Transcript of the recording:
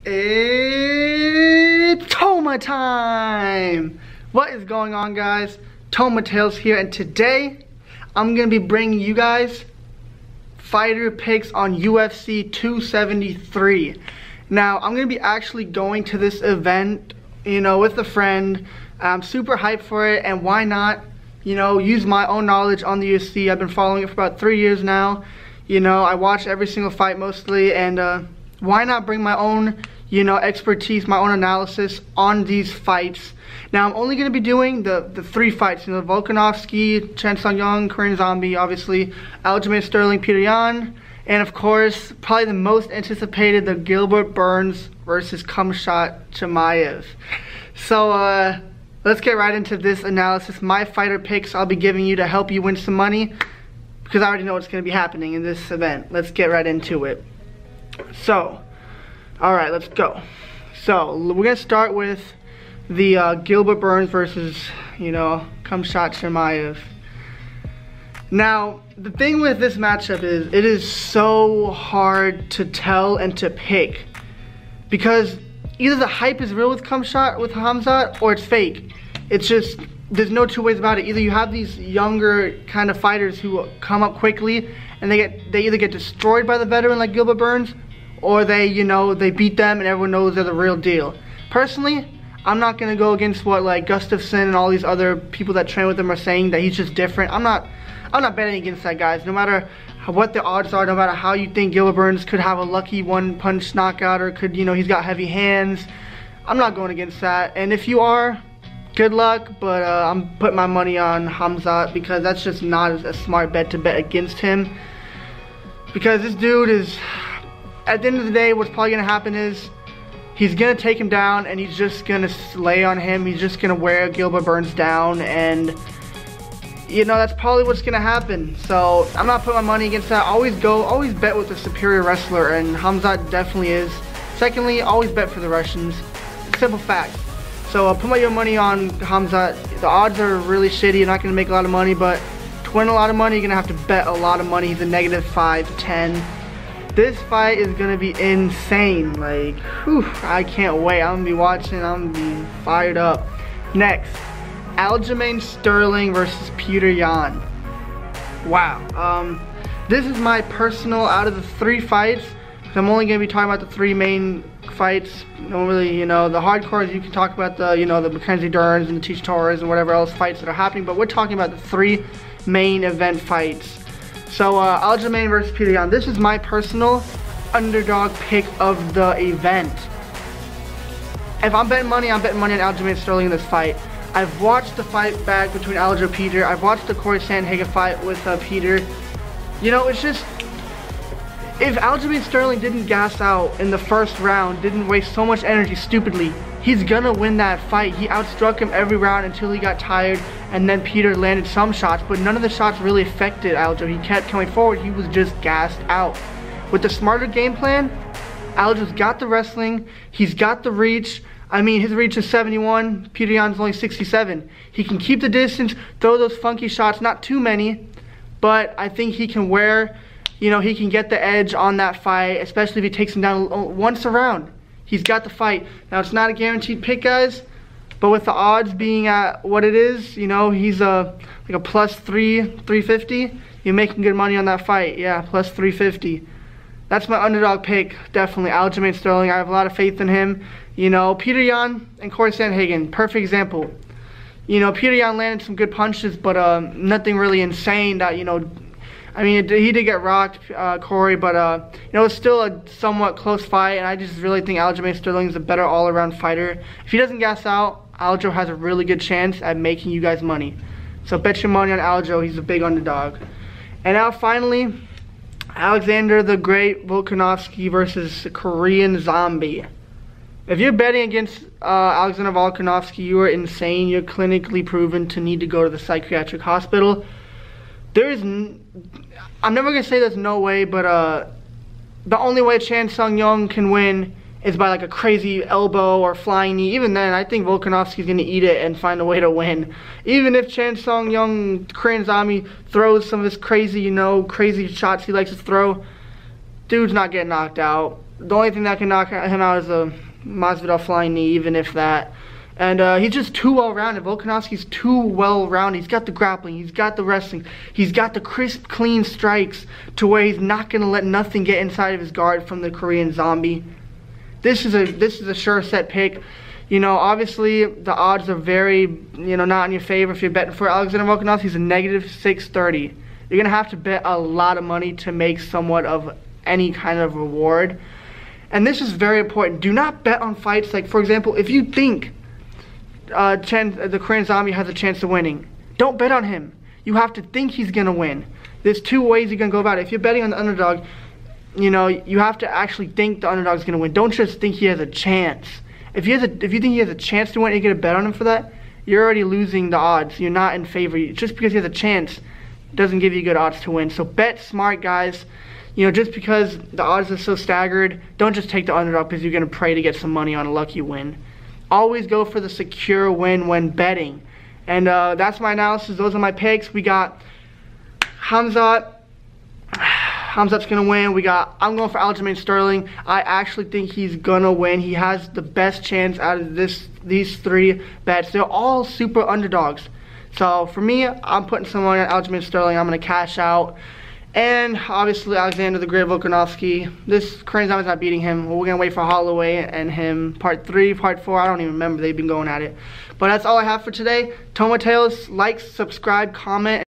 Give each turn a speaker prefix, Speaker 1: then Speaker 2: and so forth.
Speaker 1: It's Toma time! What is going on, guys? Toma Tales here, and today I'm gonna be bringing you guys fighter picks on UFC 273. Now, I'm gonna be actually going to this event, with a friend. I'm super hyped for it, and why not, use my own knowledge on the UFC. I've been following it for about 3 years now. I watch every single fight mostly, and why not bring my own, expertise, my own analysis on these fights. Now, I'm only going to be doing the 3 fights, Volkanovski, Chan Sung-Yong, Korean Zombie, obviously, Aljamain Sterling, Petr Yan, and of course, probably the most anticipated, the Gilbert Burns versus Khamzat Chimaev. So, let's get right into this analysis. My fighter picks I'll be giving you to help you win some money, because I already know what's going to be happening in this event. Let's get right into it. So, alright, let's go. So, we're going to start with the Gilbert Burns versus, Khamzat Chimaev. Now, the thing with this matchup is, it is so hard to tell and to pick. Because either the hype is real with Khamzat, or it's fake. It's just, there's no two ways about it. Either you have these younger kind of fighters who come up quickly, and they either get destroyed by the veteran like Gilbert Burns, or they beat them and everyone knows they're the real deal. Personally, I'm not gonna go against what like Gustafsson and all these other people that train with him are saying, that he's just different. I'm not betting against that, guys. No matter what the odds are, no matter how you think Gilbert Burns could have a lucky one-punch knockout, or could, he's got heavy hands, I'm not going against that. And if you are, good luck, but I'm putting my money on Khamzat, because that's just not a smart bet to bet against him. Because this dude is, at the end of the day, what's probably gonna happen is he's gonna take him down, and he's just gonna slay on him. He's just gonna wear Gilbert Burns down, and that's probably what's gonna happen. So I'm not putting my money against that. Always bet with the superior wrestler, and Khamzat definitely is. Secondly, always bet for the Russians. Simple fact. So I'll put your money on Khamzat. The odds are really shitty. You're not gonna make a lot of money, but to win a lot of money, you're gonna have to bet a lot of money. He's a -5-10. This fight is gonna be insane. Like, whew, I can't wait. I'm gonna be watching. I'm gonna be fired up. Next, Aljamain Sterling versus Petr Yan. Wow. This is my personal, out of the 3 fights, I'm only gonna be talking about the 3 main fights. Don't really, the hardcores, you can talk about the, the Mackenzie Dern's and the Teach Torres and whatever else fights that are happening, but we're talking about the 3 main event fights. So, Aljamain versus Petr Yan. This is my personal underdog pick of the event. If I'm betting money, I'm betting money on Aljamain Sterling in this fight. I've watched the fight back between Aljo and Peter. I've watched the Corey Sandhagen fight with Peter. It's just, if Aljamain Sterling didn't gas out in the first round, didn't waste so much energy stupidly, he's gonna win that fight. He outstruck him every round until he got tired, and then Peter landed some shots, but none of the shots really affected Aljo. He kept coming forward, he was just gassed out. With the smarter game plan, Aljo's got the wrestling, he's got the reach. I mean, his reach is 71, Petr Yan's only 67. He can keep the distance, throw those funky shots, not too many, but I think he can wear, he can get the edge on that fight, especially if he takes him down once a round. He's got the fight. Now, it's not a guaranteed pick, guys, but with the odds being at what it is, he's like a +350. You're making good money on that fight. Yeah, +350. That's my underdog pick, definitely. Aljamain Sterling, I have a lot of faith in him. Petr Yan and Corey Sandhagen, perfect example. Petr Yan landed some good punches, but nothing really insane that, I mean, he did get rocked, Corey, but, it's still a somewhat close fight, and I just really think Aljamain Sterling is a better all-around fighter. If he doesn't gas out, Aljo has a really good chance at making you guys money. So bet your money on Aljo. He's a big underdog. And now, finally, Alexander the Great Volkanovski versus Korean Zombie. If you're betting against Alexander Volkanovski, you are insane. You're clinically proven to need to go to the psychiatric hospital. I'm never going to say there's no way, but the only way Chan Sung-Yong can win is by like a crazy elbow or flying knee. Even then, I think Volkanovski's going to eat it and find a way to win. Even if Chan Sung-Yong, Korean Zombie, throws some of his crazy, crazy shots he likes to throw, dude's not getting knocked out. The only thing that can knock him out is a Masvidal flying knee, even if that. And he's just too well-rounded. Volkanovski's too well-rounded. He's got the grappling. He's got the wrestling. He's got the crisp, clean strikes to where he's not going to let nothing get inside of his guard from the Korean Zombie. This is a sure set pick. You know, obviously, the odds are very, you know, not in your favor if you're betting for Alexander Volkanovski. He's a negative 630. You're going to have to bet a lot of money to make somewhat of any kind of reward. And this is very important. Do not bet on fights like, for example, if you think the Korean Zombie has a chance of winning, don't bet on him. You have to think he's going to win. There's two ways you're going to go about it. If you're betting on the underdog, you know, you have to actually think the underdog's going to win. Don't just think he has a chance. If you think he has a chance to win and you're going to bet on him for that, you're already losing the odds. You're not in favor. Just because he has a chance doesn't give you good odds to win. So bet smart, guys. You know, just because the odds are so staggered, don't just take the underdog because you're going to pray to get some money on a lucky win. Always go for the secure win when betting. And that's my analysis. Those are my picks. We got Hamzat. Hamzat's going to win. I'm going for Aljamain Sterling. I actually think he's going to win. He has the best chance out of these three bets. They're all super underdogs. So for me, I'm putting someone on Aljamain Sterling. I'm going to cash out. And obviously Alexander the Great Volkanovski. This Korean Zombie's not beating him. We're going to wait for Holloway and him. Part 3, Part 4, I don't even remember. They've been going at it. But that's all I have for today. Tomatoes, like, subscribe, comment.